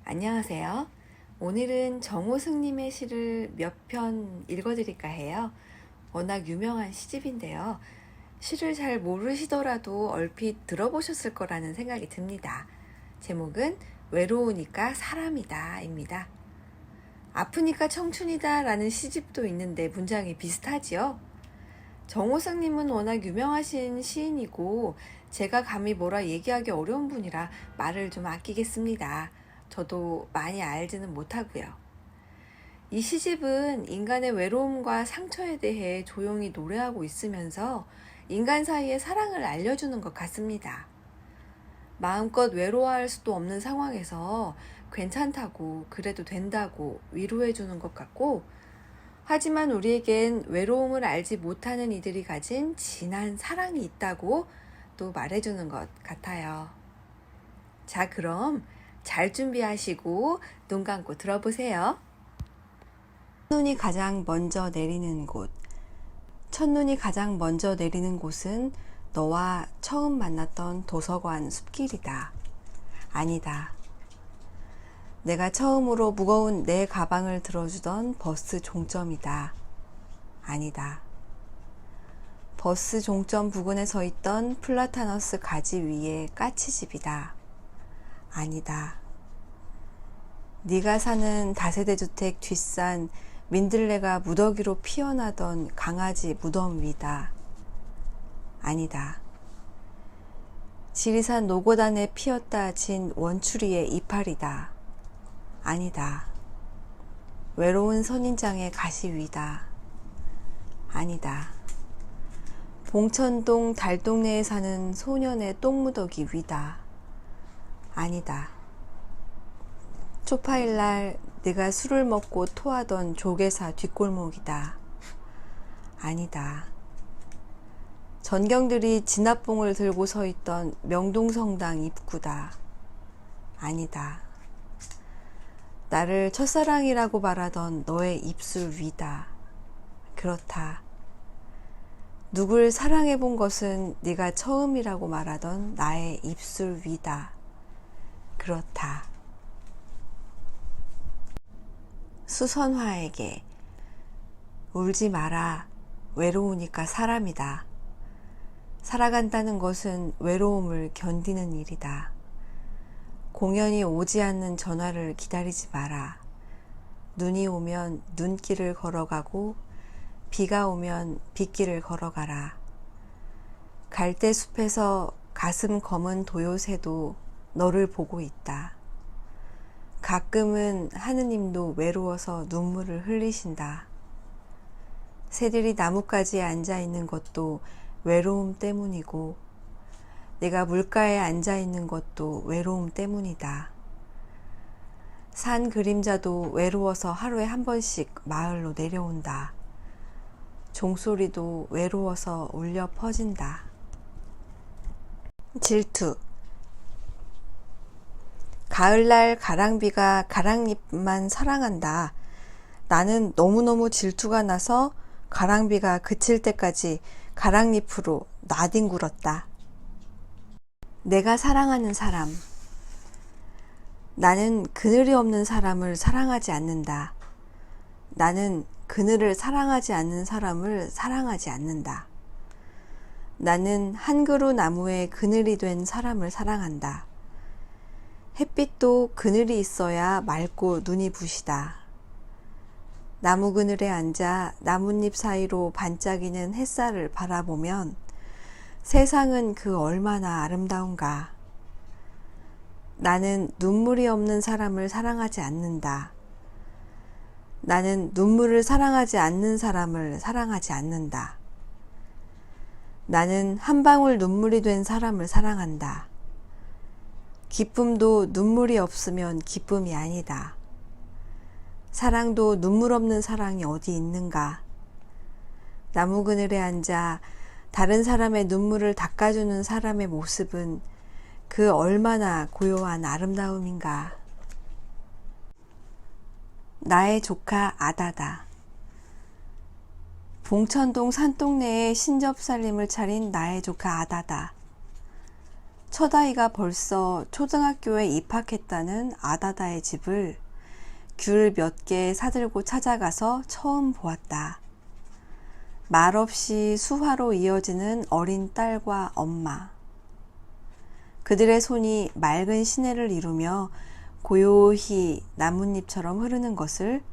안녕하세요. 오늘은 정호승님의 시를 몇 편 읽어드릴까 해요. 워낙 유명한 시집인데요. 시를 잘 모르시더라도 얼핏 들어보셨을 거라는 생각이 듭니다. 제목은 외로우니까 사람이다 입니다. 아프니까 청춘이다 라는 시집도 있는데 문장이 비슷하지요? 정호승님은 워낙 유명하신 시인이고 제가 감히 뭐라 얘기하기 어려운 분이라 말을 좀 아끼겠습니다. 저도 많이 알지는 못하고요. 이 시집은 인간의 외로움과 상처에 대해 조용히 노래하고 있으면서 인간 사이의 사랑을 알려주는 것 같습니다. 마음껏 외로워할 수도 없는 상황에서 괜찮다고, 그래도 된다고 위로해주는 것 같고, 하지만 우리에겐 외로움을 알지 못하는 이들이 가진 진한 사랑이 있다고 또 말해주는 것 같아요. 자, 그럼 잘 준비하시고 눈 감고 들어보세요. 첫눈이 가장 먼저 내리는 곳. 첫눈이 가장 먼저 내리는 곳은 너와 처음 만났던 도서관 숲길이다. 아니다. 내가 처음으로 무거운 내 가방을 들어주던 버스 종점이다. 아니다. 버스 종점 부근에 서 있던 플라타너스 가지 위의 까치집이다. 아니다. 네가 사는 다세대 주택 뒷산 민들레가 무더기로 피어나던 강아지 무덤 위다. 아니다. 지리산 노고단에 피었다 진 원추리의 이파리다. 아니다. 외로운 선인장의 가시 위다. 아니다. 봉천동 달동네에 사는 소년의 똥무더기 위다. 아니다. 초파일날 네가 술을 먹고 토하던 조개사 뒷골목이다. 아니다. 전경들이 진압봉을 들고 서 있던 명동성당 입구다. 아니다. 나를 첫사랑이라고 말하던 너의 입술 위다. 그렇다. 누굴 사랑해본 것은 네가 처음이라고 말하던 나의 입술 위다. 그렇다. 수선화에게 울지 마라. 외로우니까 사람이다. 살아간다는 것은 외로움을 견디는 일이다. 공연이 오지 않는 전화를 기다리지 마라. 눈이 오면 눈길을 걸어가고 비가 오면 빗길을 걸어가라. 갈대숲에서 가슴 검은 도요새도 너를 보고 있다. 가끔은 하느님도 외로워서 눈물을 흘리신다. 새들이 나뭇가지에 앉아 있는 것도 외로움 때문이고 내가 물가에 앉아 있는 것도 외로움 때문이다. 산 그림자도 외로워서 하루에 한 번씩 마을로 내려온다. 종소리도 외로워서 울려 퍼진다. 질투. 가을날 가랑비가 가랑잎만 사랑한다. 나는 너무너무 질투가 나서 가랑비가 그칠 때까지 가랑잎으로 나뒹굴었다. 내가 사랑하는 사람. 나는 그늘이 없는 사람을 사랑하지 않는다. 나는 그늘을 사랑하지 않는 사람을 사랑하지 않는다. 나는 한 그루 나무에 그늘이 된 사람을 사랑한다. 햇빛도 그늘이 있어야 맑고 눈이 부시다. 나무 그늘에 앉아 나뭇잎 사이로 반짝이는 햇살을 바라보면 세상은 그 얼마나 아름다운가. 나는 눈물이 없는 사람을 사랑하지 않는다. 나는 눈물을 사랑하지 않는 사람을 사랑하지 않는다. 나는 한 방울 눈물이 된 사람을 사랑한다. 기쁨도 눈물이 없으면 기쁨이 아니다. 사랑도 눈물 없는 사랑이 어디 있는가. 나무 그늘에 앉아 다른 사람의 눈물을 닦아주는 사람의 모습은 그 얼마나 고요한 아름다움인가. 나의 조카 아다다. 봉천동 산동네에 신접살림을 차린 나의 조카 아다다. 첫 아이가 벌써 초등학교에 입학했다는 아다다의 집을 귤 몇 개 사들고 찾아가서 처음 보았다. 말없이 수화로 이어지는 어린 딸과 엄마. 그들의 손이 맑은 시내를 이루며 고요히 나뭇잎처럼 흐르는 것을,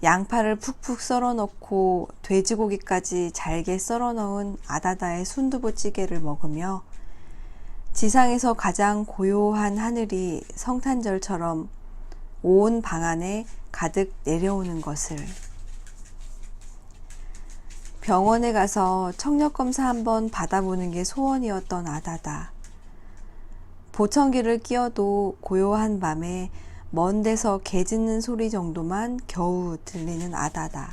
양파를 푹푹 썰어 넣고 돼지고기까지 잘게 썰어 넣은 아다다의 순두부찌개를 먹으며 지상에서 가장 고요한 하늘이 성탄절처럼 온 방 안에 가득 내려오는 것을. 병원에 가서 청력검사 한번 받아보는 게 소원이었던 아다다. 보청기를 끼워도 고요한 밤에 먼 데서 개 짖는 소리 정도만 겨우 들리는 아다다.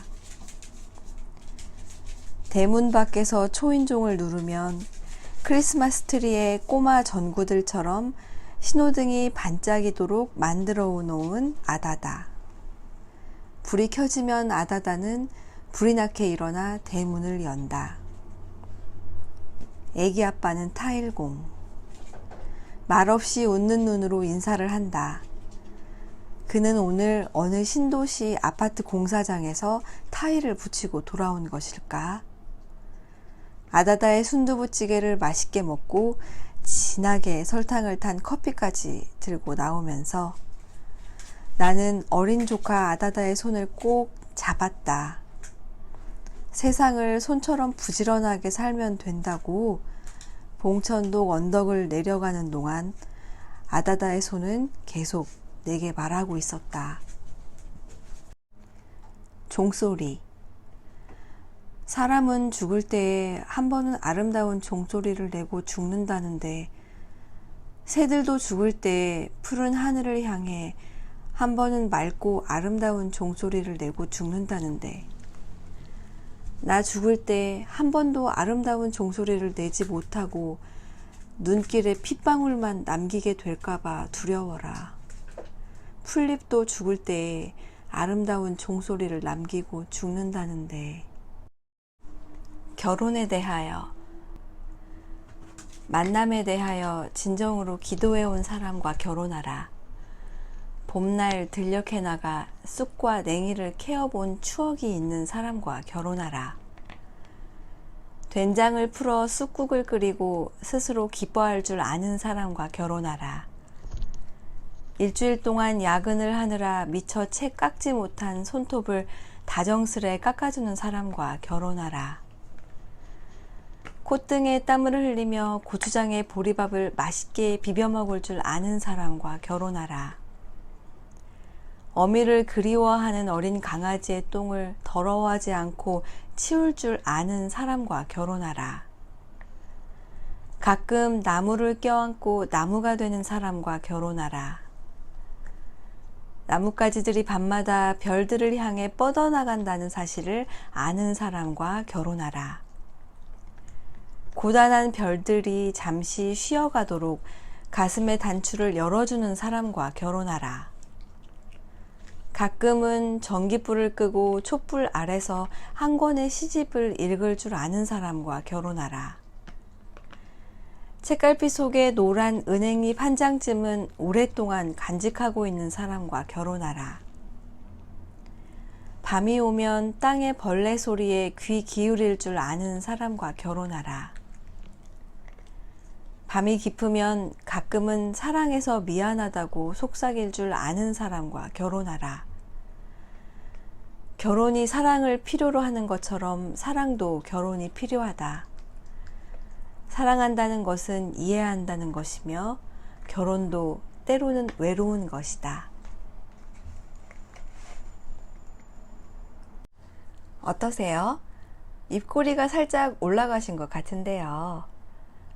대문 밖에서 초인종을 누르면 크리스마스 트리의 꼬마 전구들처럼 신호등이 반짝이도록 만들어 놓은 아다다. 불이 켜지면 아다다는 불이 나게 일어나 대문을 연다. 애기 아빠는 타일공. 말없이 웃는 눈으로 인사를 한다. 그는 오늘 어느 신도시 아파트 공사장에서 타일을 붙이고 돌아온 것일까? 아다다의 순두부찌개를 맛있게 먹고 진하게 설탕을 탄 커피까지 들고 나오면서 나는 어린 조카 아다다의 손을 꼭 잡았다. 세상을 손처럼 부지런하게 살면 된다고 봉천동 언덕을 내려가는 동안 아다다의 손은 계속 내게 말하고 있었다. 종소리. 사람은 죽을 때에 한 번은 아름다운 종소리를 내고 죽는다는데, 새들도 죽을 때 푸른 하늘을 향해 한 번은 맑고 아름다운 종소리를 내고 죽는다는데, 나 죽을 때 한 번도 아름다운 종소리를 내지 못하고 눈길에 핏방울만 남기게 될까봐 두려워라. 풀잎도 죽을 때 아름다운 종소리를 남기고 죽는다는데. 결혼에 대하여, 만남에 대하여 진정으로 기도해온 사람과 결혼하라. 봄날 들녘에 나가 쑥과 냉이를 캐어본 추억이 있는 사람과 결혼하라. 된장을 풀어 쑥국을 끓이고 스스로 기뻐할 줄 아는 사람과 결혼하라. 일주일 동안 야근을 하느라 미처 채 깎지 못한 손톱을 다정스레 깎아주는 사람과 결혼하라. 콧등에 땀을 흘리며 고추장에 보리밥을 맛있게 비벼 먹을 줄 아는 사람과 결혼하라. 어미를 그리워하는 어린 강아지의 똥을 더러워하지 않고 치울 줄 아는 사람과 결혼하라. 가끔 나무를 껴안고 나무가 되는 사람과 결혼하라. 나뭇가지들이 밤마다 별들을 향해 뻗어나간다는 사실을 아는 사람과 결혼하라. 고단한 별들이 잠시 쉬어가도록 가슴의 단추를 열어주는 사람과 결혼하라. 가끔은 전깃불을 끄고 촛불 아래서 한 권의 시집을 읽을 줄 아는 사람과 결혼하라. 책갈피 속에 노란 은행잎 한 장쯤은 오랫동안 간직하고 있는 사람과 결혼하라. 밤이 오면 땅의 벌레 소리에 귀 기울일 줄 아는 사람과 결혼하라. 밤이 깊으면 가끔은 사랑해서 미안하다고 속삭일 줄 아는 사람과 결혼하라. 결혼이 사랑을 필요로 하는 것처럼 사랑도 결혼이 필요하다. 사랑한다는 것은 이해한다는 것이며 결혼도 때로는 외로운 것이다. 어떠세요? 입꼬리가 살짝 올라가신 것 같은데요.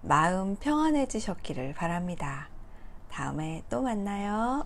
마음 평안해지셨기를 바랍니다. 다음에 또 만나요.